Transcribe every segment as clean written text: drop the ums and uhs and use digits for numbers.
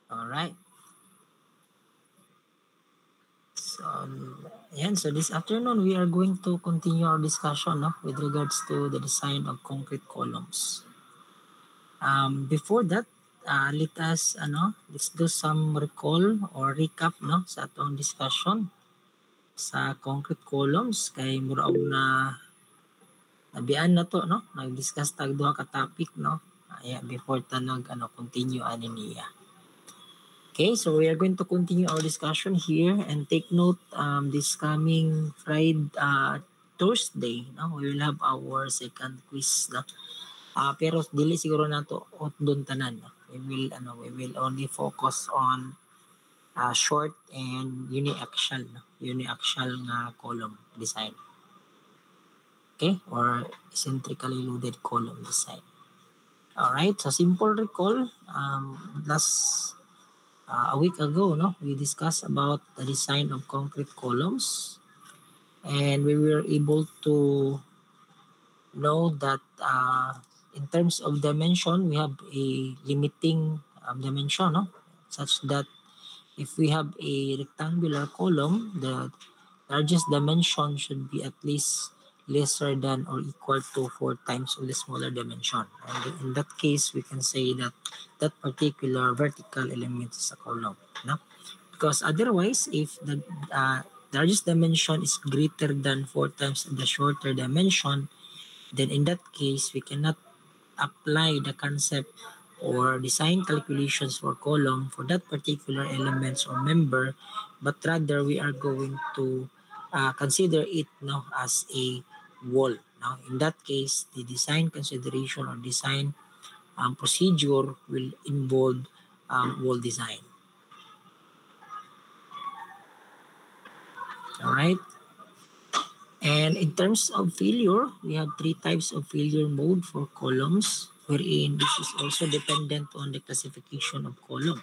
All right. So, so this afternoon we are going to continue our discussion with regards to the design of concrete columns. Before that, let's do some recall or recap sa atong discussion sa concrete columns kay mura na nabian na to nag-discuss tag duha ka topic before ta continue ani niya. Okay, so we are going to continue our discussion here and take note this coming Thursday we will have our second quiz pero dili siguro nato doon tanan we will only focus on short and uniaxial nga column design. Okay, or eccentrically loaded column design. All right, so simple recall. Last a week ago, we discussed about the design of concrete columns, and we were able to know that in terms of dimension, we have a limiting dimension, such that if we have a rectangular column, the largest dimension should be at least lesser than or equal to 4 times of the smaller dimension. And in that case, we can say that that particular vertical element is a column. Because otherwise, if the largest dimension is greater than 4 times the shorter dimension, then in that case, we cannot apply the concept or design calculations for column for that particular elements or member, but rather we are going to consider it as a wall. Now, in that case, the design consideration or design procedure will involve wall design. All right. And in terms of failure, we have 3 types of failure mode for columns, wherein this is also dependent on the classification of column.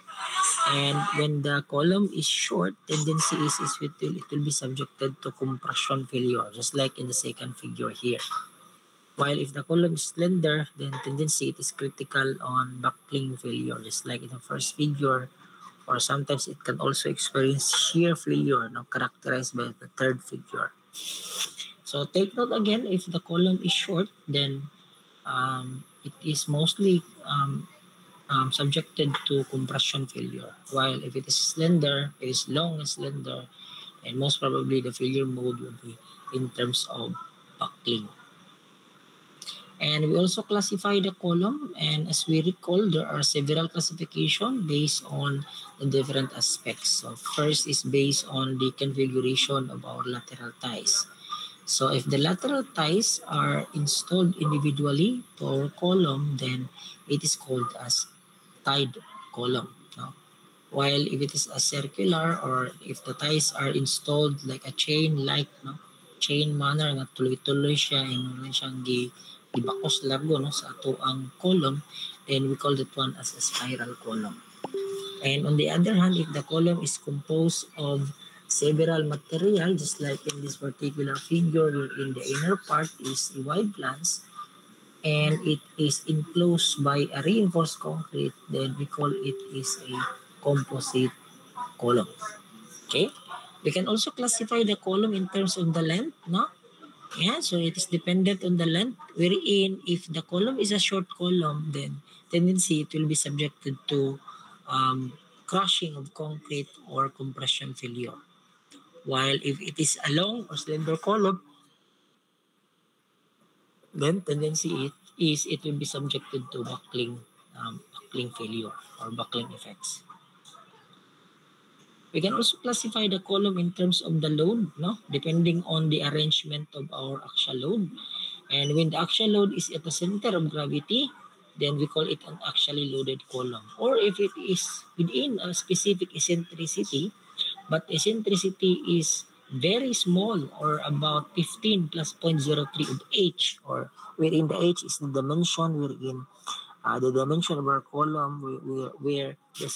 And when the column is short, tendency is it will be subjected to compression failure, just like in the second figure here. While if the column is slender, then tendency it is critical on buckling failure, just like in the first figure, or sometimes it can also experience shear failure, characterized by the third figure. So take note again, if the column is short, then it is mostly subjected to compression failure. While if it is slender, it is long and slender, and most probably the failure mode will be in terms of buckling. And we also classify the column, and as we recall, there are several classifications based on the different aspects. So first is based on the configuration of our lateral ties. So if the lateral ties are installed individually to our column, then it is called as tied column. While if it is a circular, or if the ties are installed like a chain manner nga tuloy-tuloy siya, and siyang gibakos largo sa ato ang column, then we call that one as a spiral column. And on the other hand, if the column is composed of several material, just like in this particular figure, in the inner part is a wide flange and it is enclosed by a reinforced concrete, then we call it is a composite column. Okay? We can also classify the column in terms of the length, Yeah, so it is dependent on the length, wherein if the column is a short column, then tendency it will be subjected to crushing of concrete or compression failure. While if it is a long or slender column, then tendency it will be subjected to buckling failure or buckling effects. We can also classify the column in terms of the load, depending on the arrangement of our axial load. And when the axial load is at the center of gravity, then we call it an axially loaded column. Or if it is within a specific eccentricity, but eccentricity is very small, or about 15 plus 0.03 of h, or wherein the h is the dimension wherein the dimension of our column where the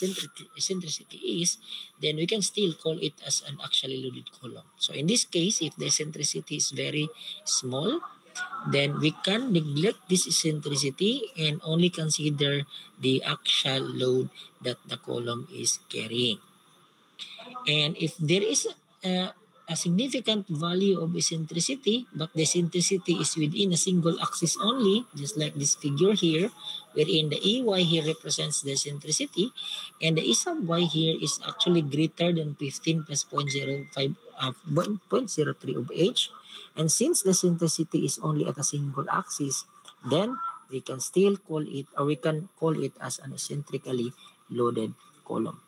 eccentricity is, then we can still call it as an axially loaded column. So in this case, if the eccentricity is very small, then we can neglect this eccentricity and only consider the actual load that the column is carrying. And if there is a significant value of eccentricity, but the eccentricity is within a single axis only, just like this figure here, wherein the EY here represents the eccentricity, and the E sub Y here is actually greater than 15 plus 0.05, 0.03 of H. And since the eccentricity is only at a single axis, then we can still call it, or we can call it as an eccentrically loaded column.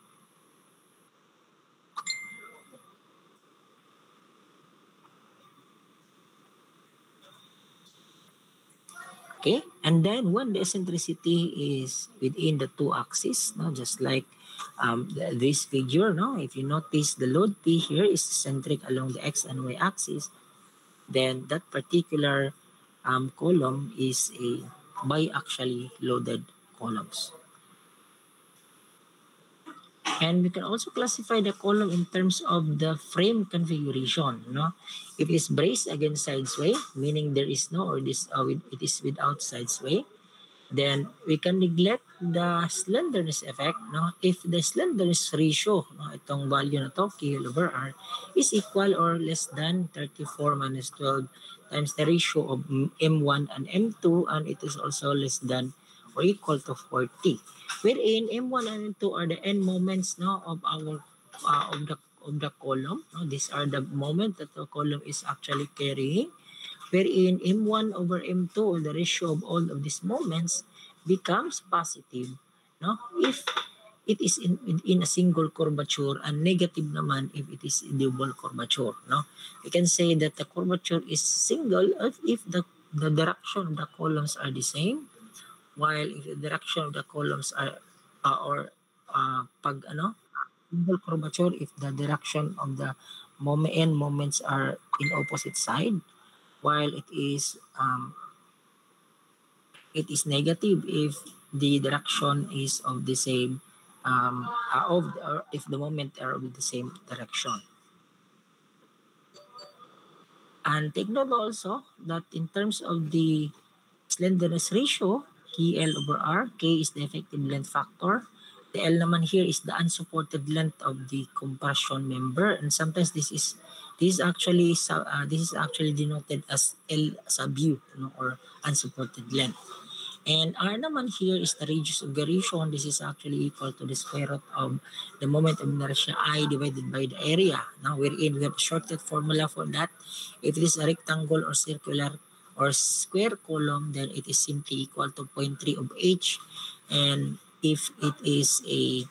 Okay, and then when the eccentricity is within the two axes, no, just like this figure, no, if you notice the load P here is centric along the x and y axis, then that particular column is a biaxially loaded columns. And we can also classify the column in terms of the frame configuration. No, if it is braced against sideway, meaning there is no, or this it is without sideway, then we can neglect the slenderness effect. No, if the slenderness ratio, no, itong value na to, KL over R, is equal or less than 34 minus 12 times the ratio of M1 and M2, and it is also less than or equal to 40, wherein M1 and M2 are the end moments, no, of our of the column. No? These are the moment that the column is actually carrying, wherein M1 over M2, or the ratio of all of these moments, becomes positive, no, if it is in a single curvature, and negative naman if it is a double curvature. No, we can say that the curvature is single if the direction of the columns are the same, while if the direction of the columns are pag ano, single curvature if the direction of the end moments are in opposite side, while it is negative if the direction is of the same or if the moment are of the same direction. And take note also that in terms of the slenderness ratio, KL over R, K is the effective length factor. The L naman here is the unsupported length of the compression member, and sometimes this is actually denoted as L sub U, or unsupported length. And R naman here is the radius of gyration. This is actually equal to the square root of the moment of inertia I divided by the area. Now, wherein we have a shortcut formula for that. If it is a rectangle or circular or square column, then it is simply equal to 0.3 of H. And if it is a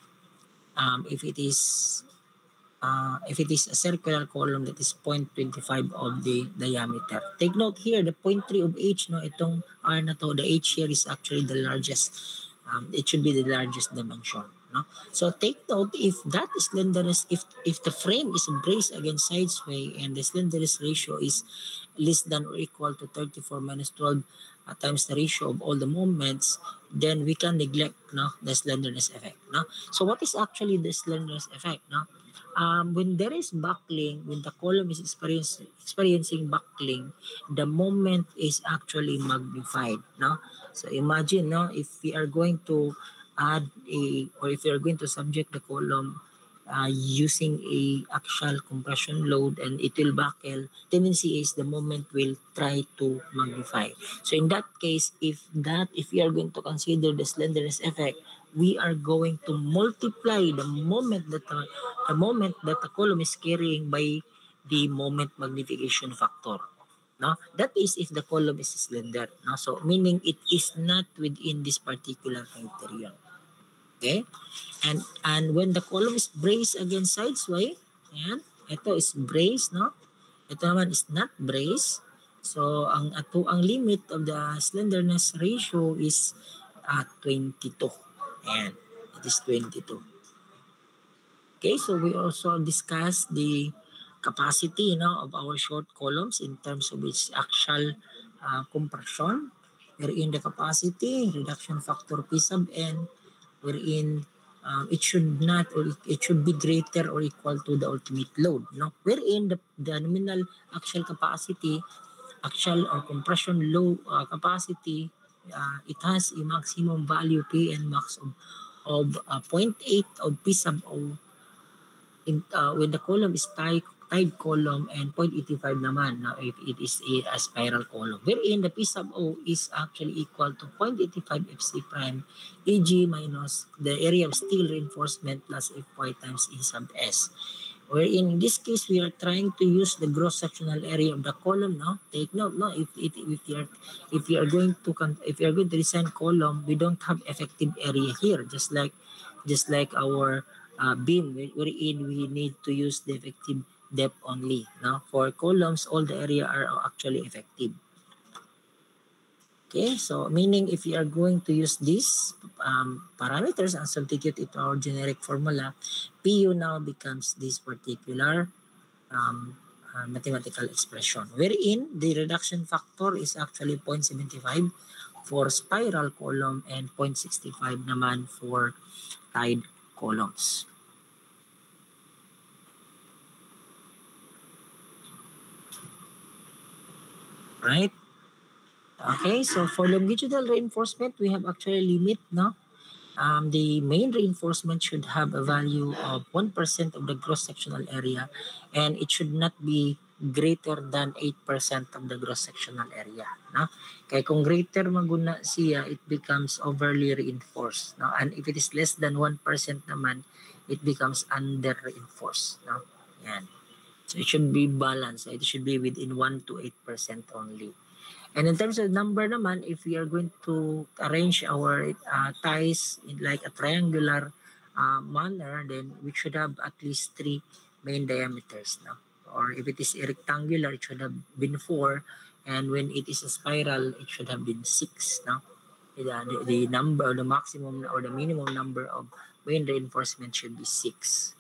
a circular column, that is 0.25 of the diameter. Take note here, the 0.3 of H, no, itong R na to, the H here is actually the largest. It should be the largest dimension. No? So take note, if that slenderness, if the frame is braced against sideway and the slenderness ratio is less than or equal to 34 minus 12 times the ratio of all the moments, then we can neglect, no, the slenderness effect. No? So what is actually the slenderness effect? No? When there is buckling, when the column is experiencing buckling, the moment is actually magnified. No? So imagine, no, if we are going to add or if we are going to subject the column using a axial compression load and it will buckle, tendency is the moment will try to magnify. So in that case, if we are going to consider the slenderness effect, we are going to multiply the moment that the column is carrying by the moment magnification factor. No, that is if the column is slender. No, so meaning it is not within this particular criterion. Okay, and when the column is braced against sideway, and ito is braced, no, ito naman is not braced. So ang limit of the slenderness ratio is 22. And it is 22. Okay, so we also discussed the capacity, of our short columns in terms of its axial compression, wherein the capacity reduction factor P sub n, wherein it should not, or it should be greater or equal to the ultimate load, no, wherein the nominal axial capacity actual or compression low capacity, it has a maximum value Pn max of 0.8 of P sub O when the column is tied column and 0.85 naman now if it is a spiral column. Wherein the P sub O is actually equal to 0.85 Fc prime Ag minus the area of steel reinforcement plus Fy times E sub S. Wherein in this case we are trying to use the gross sectional area of the column. No, take note. No, if you are going to design column, we don't have effective area here. Just like our beam, wherein we need to use the effective depth only. Now for columns, all the area are actually effective. Okay, so meaning if you are going to use these parameters and substitute it to our generic formula, PU now becomes this particular mathematical expression, wherein the reduction factor is actually 0.75 for spiral column and 0.65 naman for tied columns. Right? Okay, so for longitudinal reinforcement, we have actually limit, no? The main reinforcement should have a value of 1% of the gross sectional area, and it should not be greater than 8% of the gross sectional area. No? Kaya kung greater maguna siya, it becomes overly reinforced. No? And if it is less than 1% naman, it becomes under-reinforced. No? Yan. So it should be balanced. It should be within 1 to 8% only. And in terms of number naman, if we are going to arrange our ties in like a triangular manner, then we should have at least 3 main diameters. No? Or if it is a rectangular, it should have been 4. And when it is a spiral, it should have been 6. No? The number, the maximum or the minimum number of main reinforcement should be 6.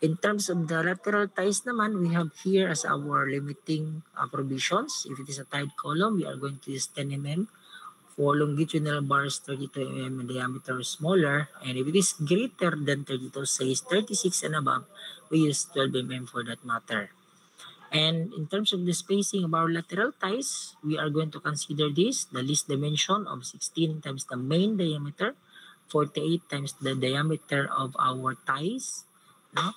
In terms of the lateral ties naman, we have here as our limiting provisions. If it is a tied column, we are going to use 10 mm. For longitudinal bars, 32 mm in diameter or smaller. And if it is greater than 32, say 36 and above, we use 12 mm for that matter. And in terms of the spacing of our lateral ties, we are going to consider this, the least dimension of 16 times the main diameter, 48 times the diameter of our ties, no?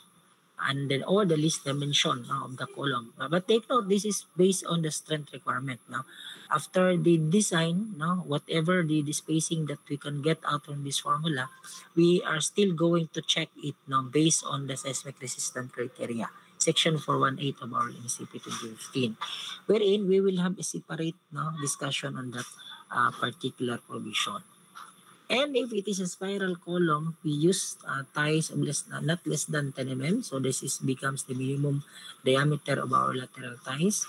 And then or the least dimension of the column. But take note, this is based on the strength requirement. Now, after the design, whatever the spacing that we can get out from this formula, we are still going to check it based on the seismic resistance criteria. Section 418 of our NCP 2015, wherein we will have a separate discussion on that particular provision. And if it is a spiral column, we use ties of not less than 10 mm. So this becomes the minimum diameter of our lateral ties.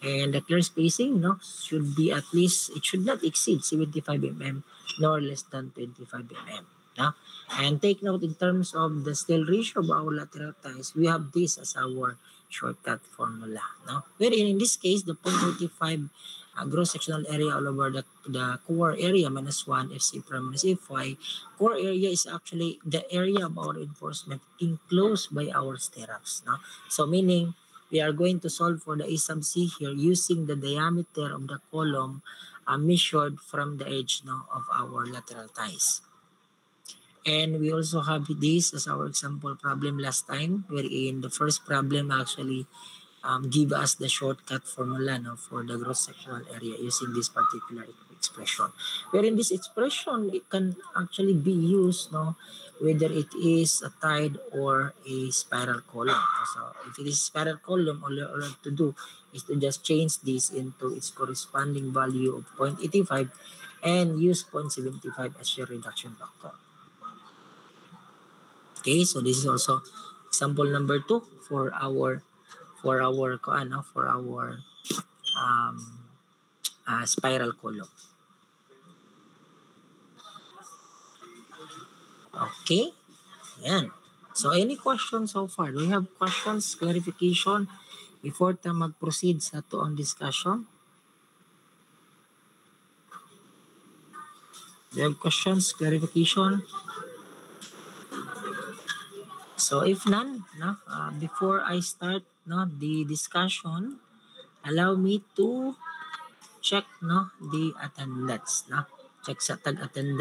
And the clear spacing should be at least, it should not exceed 75 mm nor less than 25 mm. And take note in terms of the steel ratio of our lateral ties, we have this as our shortcut formula. Wherein in this case, the 0.35 gross sectional area all over the core area minus 1 Fc prime minus Fy. Core area is actually the area of our reinforcement enclosed by our stirrups. So meaning we are going to solve for the A sub C here using the diameter of the column measured from the edge of our lateral ties. And we also have this as our example problem last time, wherein the first problem actually give us the shortcut formula for the gross sectional area using this particular expression. Wherein this expression, it can actually be used whether it is a tied or a spiral column. So if it is spiral column, all you have to do is to just change this into its corresponding value of 0.85 and use 0.75 as your reduction factor. Okay, so this is also example number 2 for our spiral column. Okay, yan. So any questions so far? Do you have questions, clarification before tayo mag-proceed sa tuong discussion? Do you have questions, clarification? So if none, before I start the discussion, allow me to check no the attendance no. Check sa tag attendance